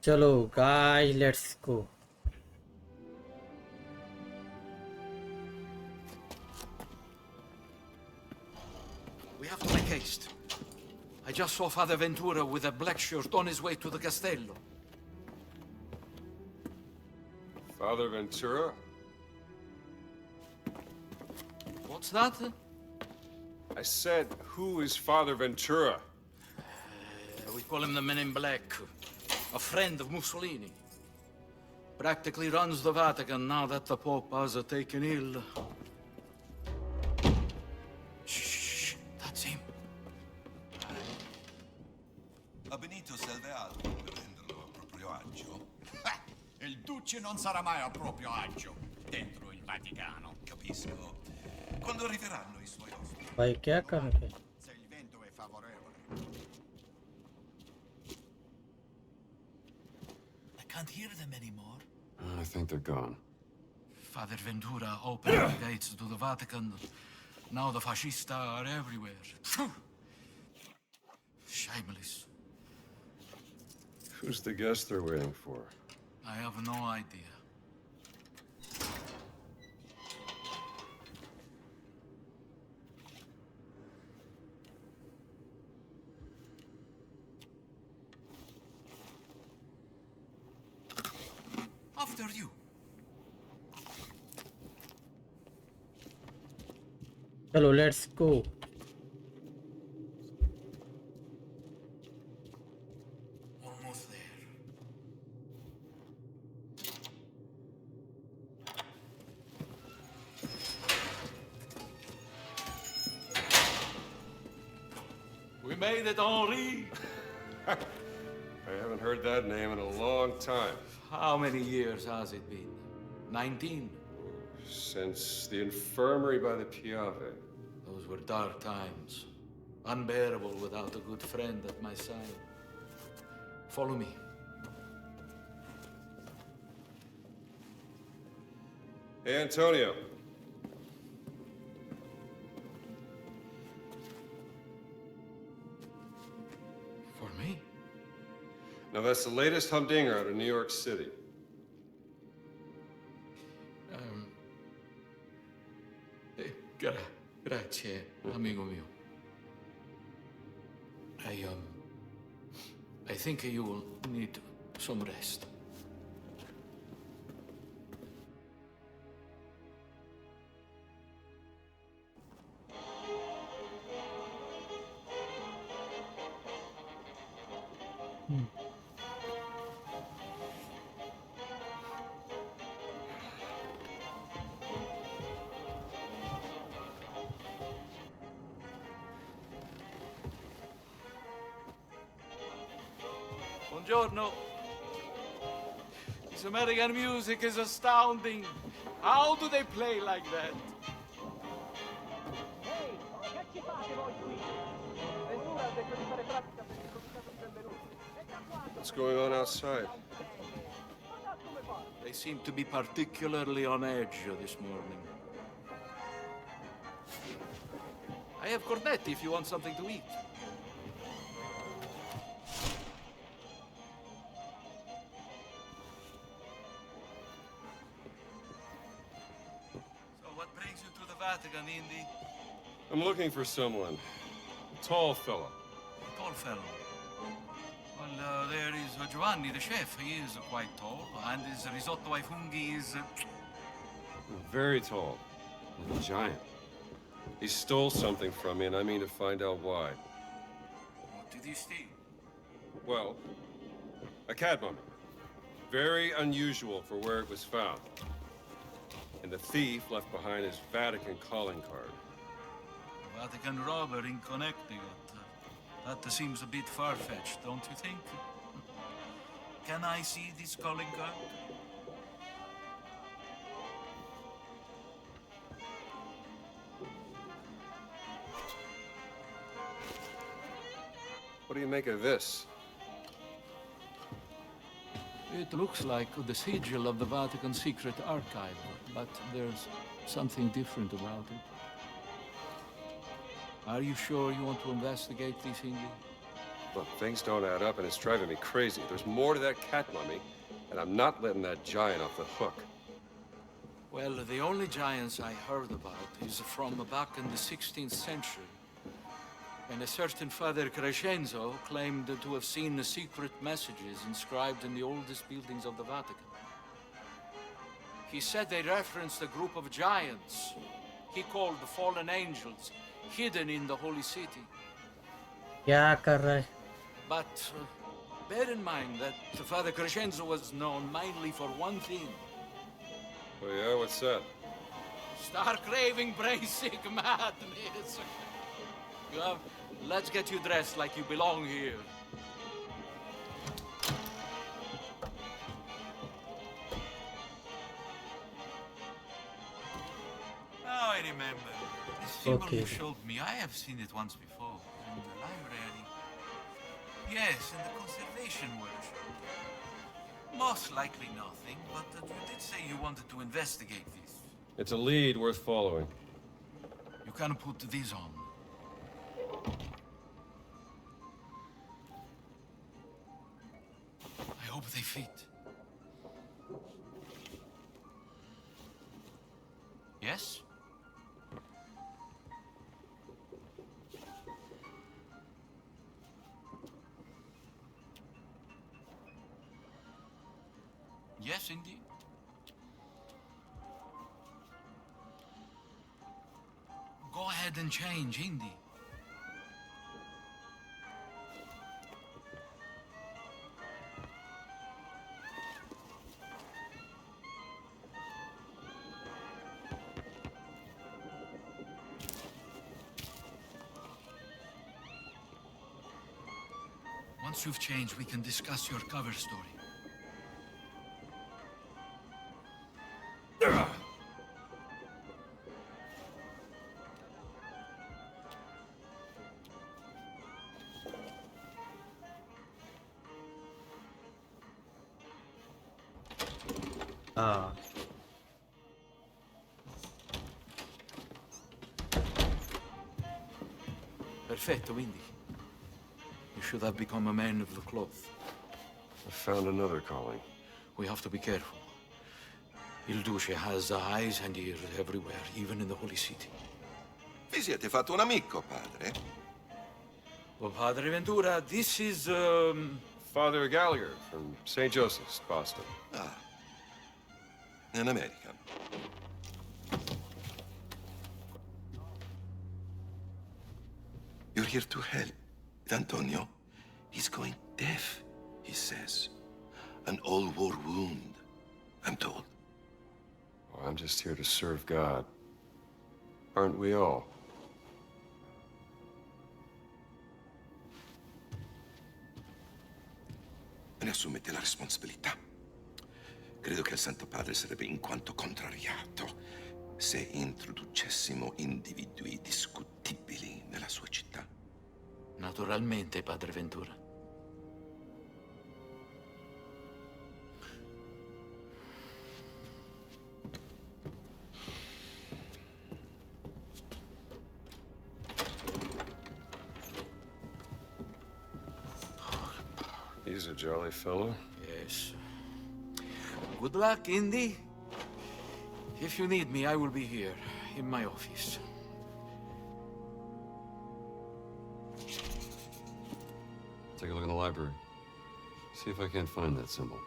चलो guys, let's go. We have to make haste. I just saw Father Ventura with a black shirt on his way to the castello. Father Ventura? What's that? I said, who is Father Ventura? We call him the Men in Black. A friend of Mussolini. Practically runs the Vatican now that the Pope has taken ill. Shh, that's him. A Benito serve altro per renderlo a proprio agio? Il Duce non sarà mai a proprio agio dentro il Vaticano. Capisco. Quando arriveranno i suoi ospiti. भाई क्या करोगे? Se il vento è favorevole. I can't hear them anymore. I think they're gone. Father Ventura opened the gates to the Vatican. Now the fascists are everywhere. Shameless. Who's the guest they're waiting for? I have no idea. After you. चलो let's go. Almost there. We made it, Henri. I haven't heard that name in a long time. How many years has it been? 19? Since the infirmary by the Piave. Those were dark times. Unbearable without a good friend at my side. Follow me. Hey, Antonio. For me? Now, that's the latest humdinger out of New York City. Grazie, amigo mio. I think you will need some rest. Buongiorno. This American music is astounding. How do they play like that? What's going on outside? They seem to be particularly on edge this morning. I have cornetti if you want something to eat. So what brings you to the Vatican, Indy? I'm looking for someone. A tall fella. Tall fellow. Well, there is Giovanni, the chef. He is quite tall, and his risotto ai funghi is... Very tall. A giant. He stole something from me, and I mean to find out why. What did he steal? Well, a cat mummy. Very unusual for where it was found. And the thief left behind his Vatican calling card. A Vatican robber in Connecticut. That seems a bit far-fetched, don't you think? Can I see this calling card? What do you make of this? It looks like the sigil of the Vatican secret archive, but there's something different about it. Are you sure you want to investigate this, Indy? Look, things don't add up and it's driving me crazy. There's more to that cat mummy, and I'm not letting that giant off the hook. Well, the only giants I heard about is from back in the 16th century. And a certain Father Crescenzo claimed to have seen the secret messages inscribed in the oldest buildings of the Vatican. He said they referenced a group of giants he called the fallen angels, hidden in the holy city. क्या कर रहा है? But bear in mind that Father Crescenzo was known mainly for one thing. Oh yeah, what's that? Stark raving, brain-sick madness. Let's get you dressed like you belong here. Oh, I remember. This symbol Okay. you showed me, I have seen it once before. In the library. Yes, in the conservation workshop. Most likely nothing, but you did say you wanted to investigate this. It's a lead worth following. You can put these on. I hope they fit. Yes? Yes, indeed. Go ahead and change, Indy. Once you've changed, we can discuss your cover story. हाँ. Perfetto, Indy. You should have become a man of the cloth. I found another calling. We have to be careful. Il Duce has eyes and ears everywhere, even in the Holy City. Vi siete fatto un amico, padre? Well, Padre Ventura, this is, Father Gallagher from St. Joseph's, Boston. Ah. In America. You're here to help. Antonio, he's going deaf, he says. An old war wound, I'm told. Oh, I'm just here to serve God. Aren't we all? Ne assumete la responsabilità. Credo che il Santo Padre sarebbe in quanto contrariato se introducessimo individui discutibili nella sua città. naturalmente, Padre Ventura. He's a jolly fellow. Yes. Good luck, Indy. If you need me, I will be here, in my office. Take a look in the library. See if I can't find that symbol.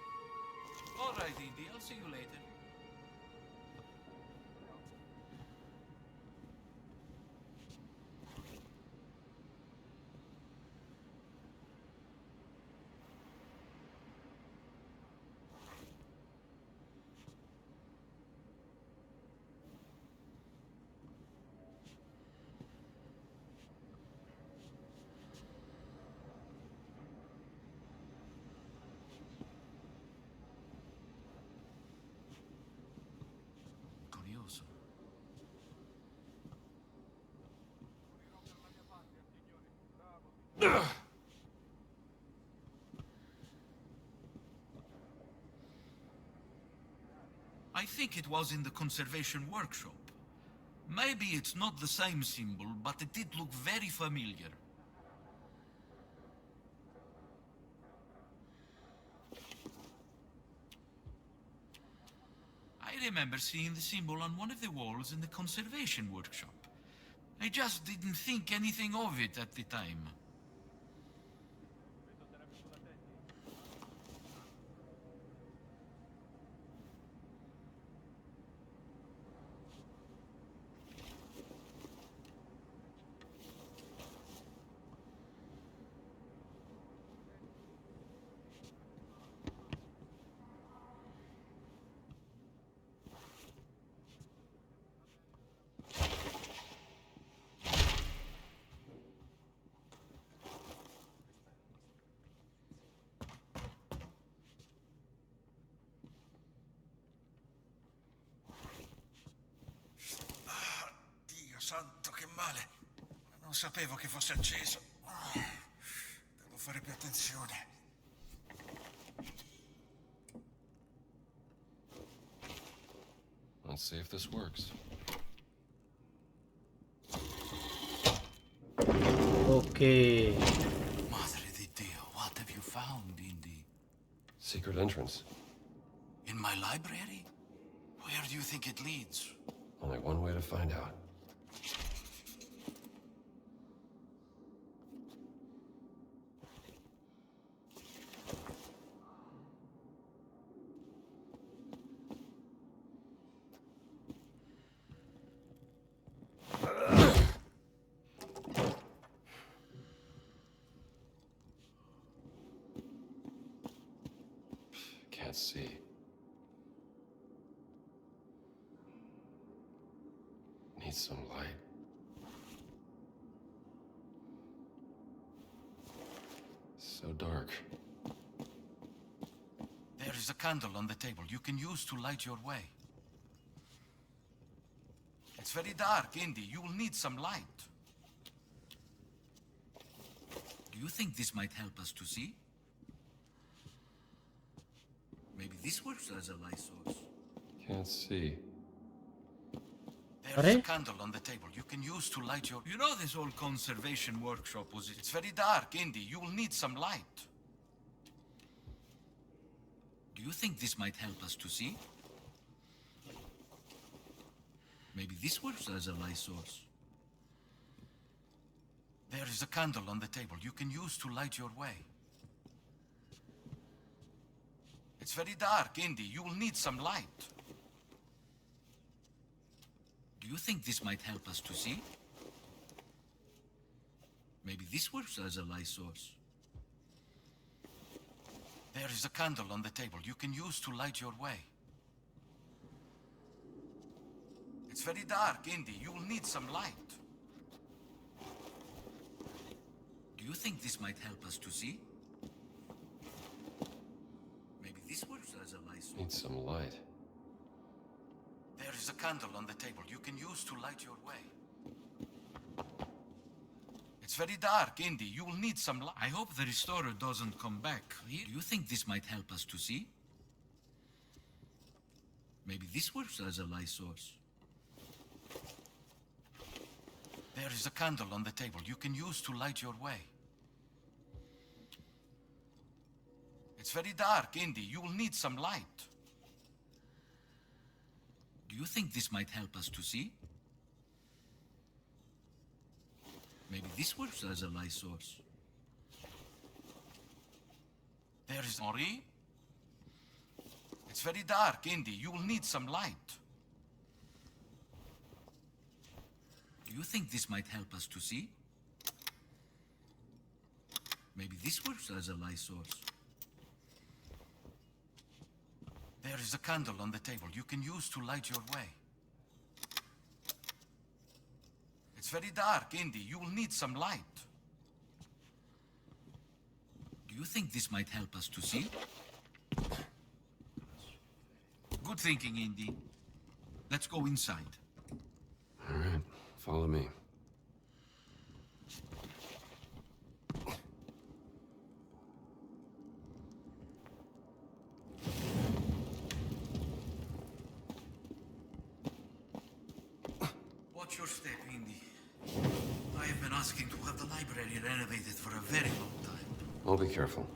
All right, Indy. I'll see you later. Curioso. I think it was in the conservation workshop. Maybe it's not the same symbol, but it did look very familiar. I remember seeing the symbol on one of the walls in the conservation workshop. I just didn't think anything of it at the time. Dio santo, che male. Non sapevo che fosse acceso. Devo fare più attenzione. Let's see if this works. Okay. Madre di Dio, what have you found in the... Secret entrance. in my library? Where do you think it leads? Only one way to find out. Can't see. Need some light. So dark. There is a candle on the table you can use to light your way. It's very dark, Indy. You will need some light. Do you think this might help us to see? Maybe this works as a light source. Can't see. There is a Are? candle on the table you can use to light your... You know this old conservation workshop was it? It's very dark, Indy. You will need some light. Do you think this might help us to see? Maybe this works as a light source. There is a candle on the table you can use to light your way. It's very dark, Indy. You will need some light. Do you think this might help us to see? Maybe this works as a light source. There is a candle on the table you can use to light your way. It's very dark, Indy. You will need some light. Do you think this might help us to see? Maybe this works as a light source. Need some light. There is a candle on the table you can use to light your way. It's very dark, Indy. You will need some light. I hope the restorer doesn't come back. Here. Do you think this might help us to see? Maybe this works as a light source. There is a candle on the table you can use to light your way. It's very dark, Indy. You will need some light. Do you think this might help us to see? Maybe this works as a light source. There is Henri. It's very dark, Indy. You will need some light. Do you think this might help us to see? Maybe this works as a light source. There is a candle on the table you can use to light your way. It's very dark, Indy. You will need some light. Do you think this might help us to see? Good thinking, Indy. Let's go inside. All right, follow me. Watch your step, Indy. I have been asking to have the library renovated for a very long time. I'll be careful.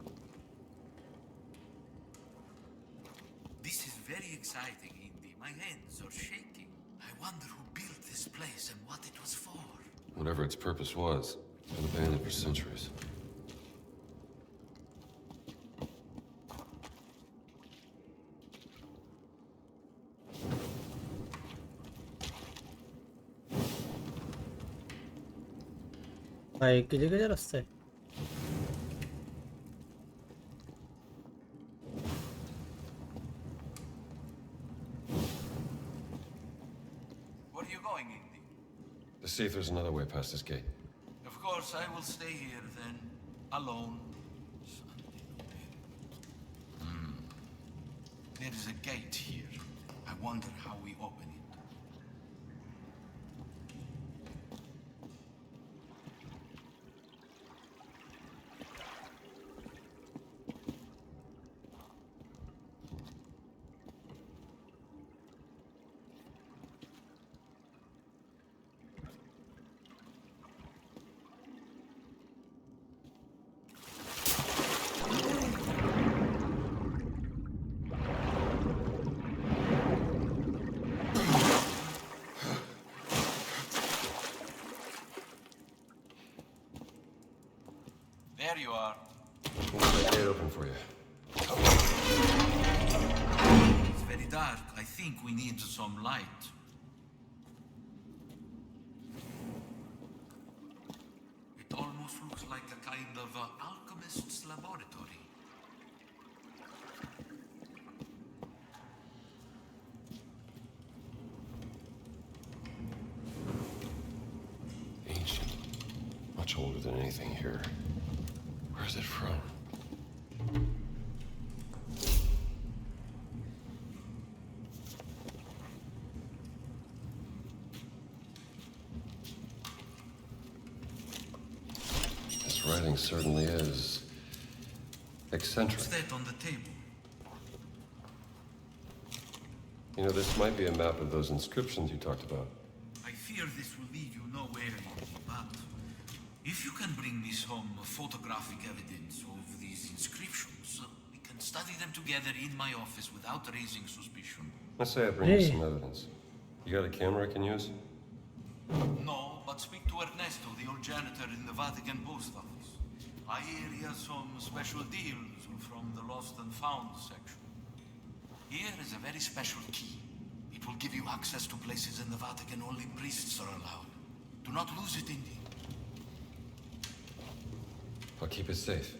This is very exciting, Indy. My hands are shaking. I wonder who built this place and what it was for. Whatever its purpose was, it's been abandoned for centuries. भाई गेले का रस्ता है. Where are you going, Indy? To see if there's another way past this gate. Of course, I will stay here then, alone. There is a gate here. I wonder how we open it. There you are. We'll get that gate open for you. It's very dark. I think we need some light. It almost looks like a kind of alchemist's laboratory. Ancient. Much older than anything here. Where's it from? This writing certainly is eccentric. What's that on the table? You know, this might be a map of those inscriptions you talked about. I fear this will lead you nowhere, but if you can bring me some photographic evidence of these inscriptions, we can study them together in my office without raising suspicion. Let's say I bring you Hey. some evidence. You got a camera I can use? No, but speak to Ernesto, the old janitor in the Vatican post office. I hear he has some special deals from the lost and found section. Here is a very special key. It will give you access to places in the Vatican only priests are allowed. Do not lose it, Indy. I'll keep it safe.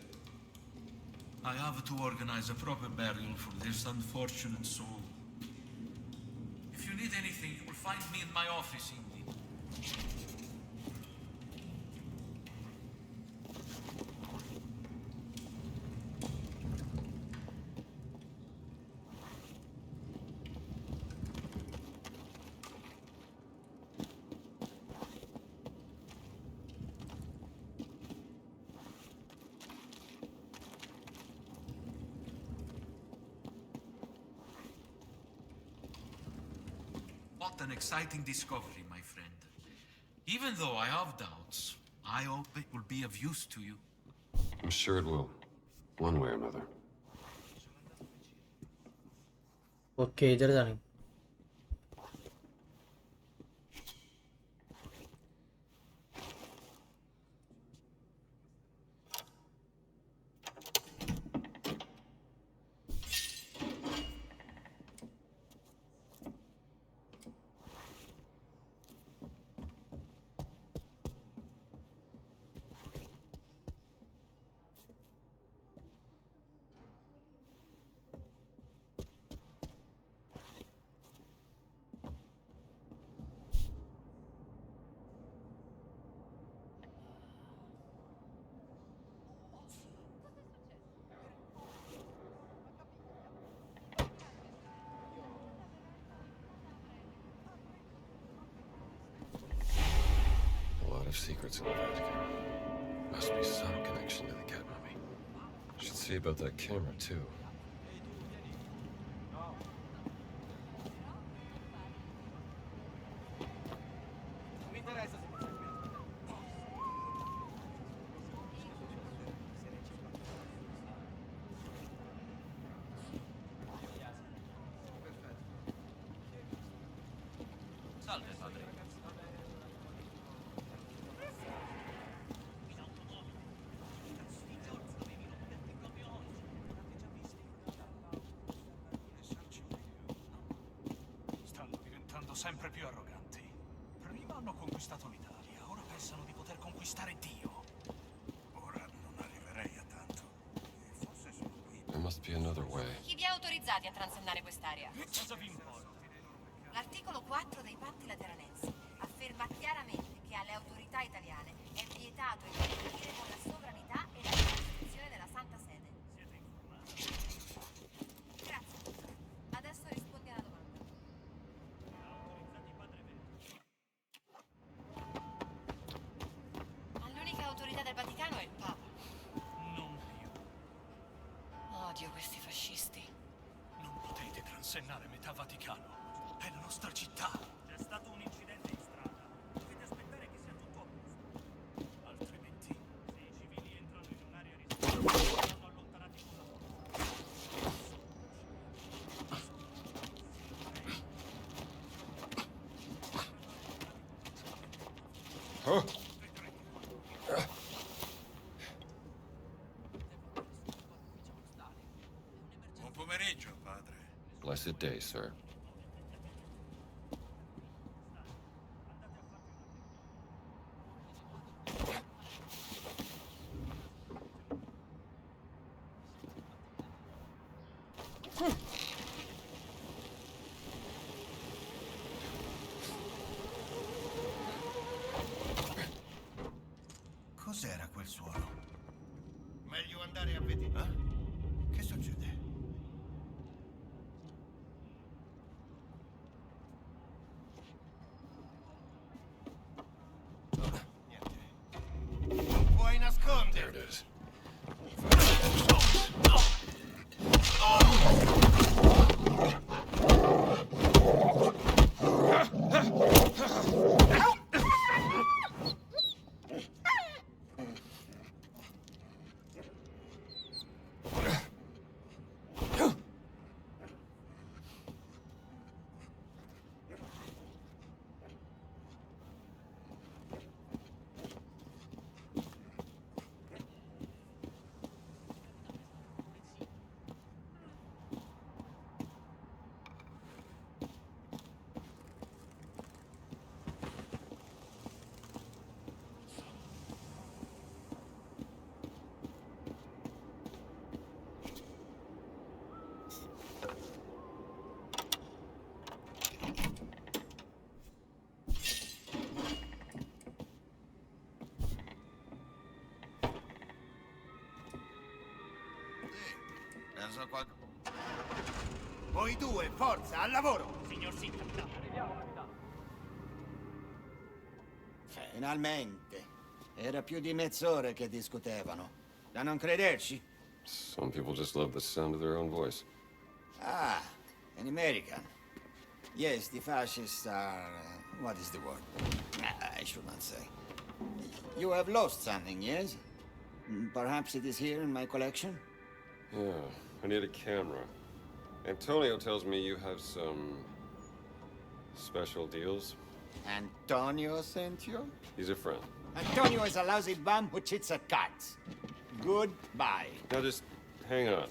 I have to organize a proper burial for this unfortunate soul. If you need anything, you will find me in my office, Indy. What an exciting discovery, my friend. Even though I have doubts, I hope it will be of use to you. I'm sure it will. One way or another. Okay इधर जाने. A lot of secrets in the Vatican. Must be some connection to the cat mummy. Should see about that camera, too. Salve, padre. Stanno diventando sempre più arroganti. Prima hanno conquistato l'Italia, ora pensano di poter conquistare Dio. Ora non arriverei a tanto. E forse sono qui. There must be another way. Chi vi ha autorizzati a transennare quest'area? Cosa vi importa? L'articolo 4 dei patti lateranensi afferma chiaramente che alle autorità italiane è vietato intervenire con la sovranità e la giurisdizione della Santa Sede. Grazie. Adesso rispondi alla domanda. Ma l'unica autorità del Vaticano è il Papa. Non più. Odio questi fascisti. Non potete transennare metà Vaticano. È la nostra città. C'è stato un incidente in strada. Dovete aspettare che sia tutto a posto. Altrimenti. Se i civili entrano in un'area riservata, saranno allontanati con la forza. Oh, Buon pomeriggio, padre. blessed day, sir. Cos'era quel suono? Meglio andare a vedere. Che succede? Niente. Non puoi There nasconderti. it is. Penso qualcosa. Voi due, forza, al lavoro! Signor Sitta, Finalmente. Era più di mezz'ora che discutevano. Da non crederci? Some people just love the sound of their own voice. Ah, an American. Yes, the fascists are... what is the word? I should not say. You have lost something, yes? Perhaps it is here in my collection? Yeah, I need a camera. Antonio tells me you have some special deals. Antonio sent you? He's a friend. Antonio is a lousy bum who cheats at cards. Goodbye. Now just hang on.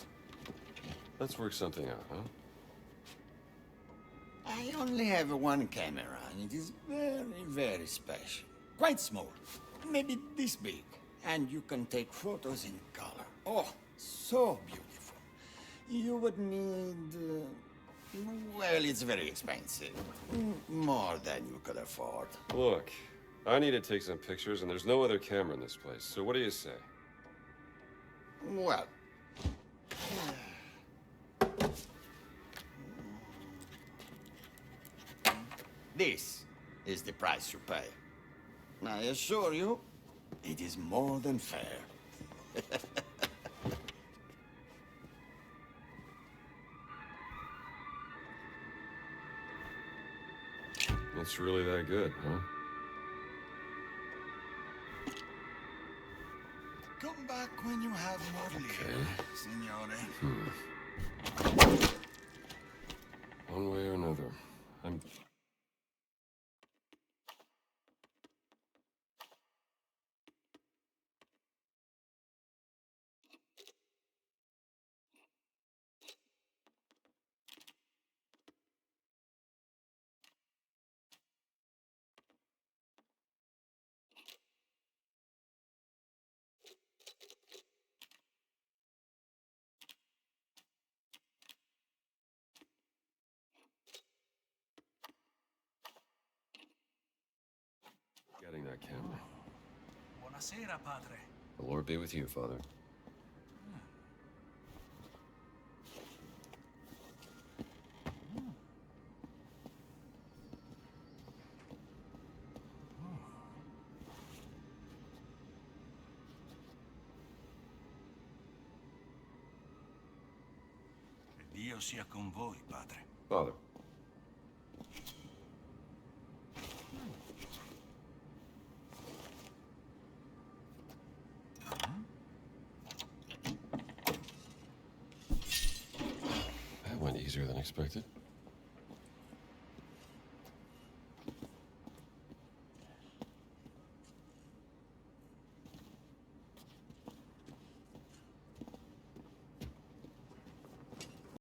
Let's work something out, huh? I only have one camera, and it is very, very special. Quite small. Maybe this big. And you can take photos in color. Oh, so beautiful. You would need... well, it's very expensive. More than you could afford. Look, I need to take some pictures, and there's no other camera in this place. So what do you say? Well... this is the price you pay. I assure you, it is more than fair. It's really that good, huh? Come back when you have more leave, signore. One way or another. I'm Buonasera, padre. The Lord be with you, Father. Che Dio sia con voi, padre. Father. That went easier than expected.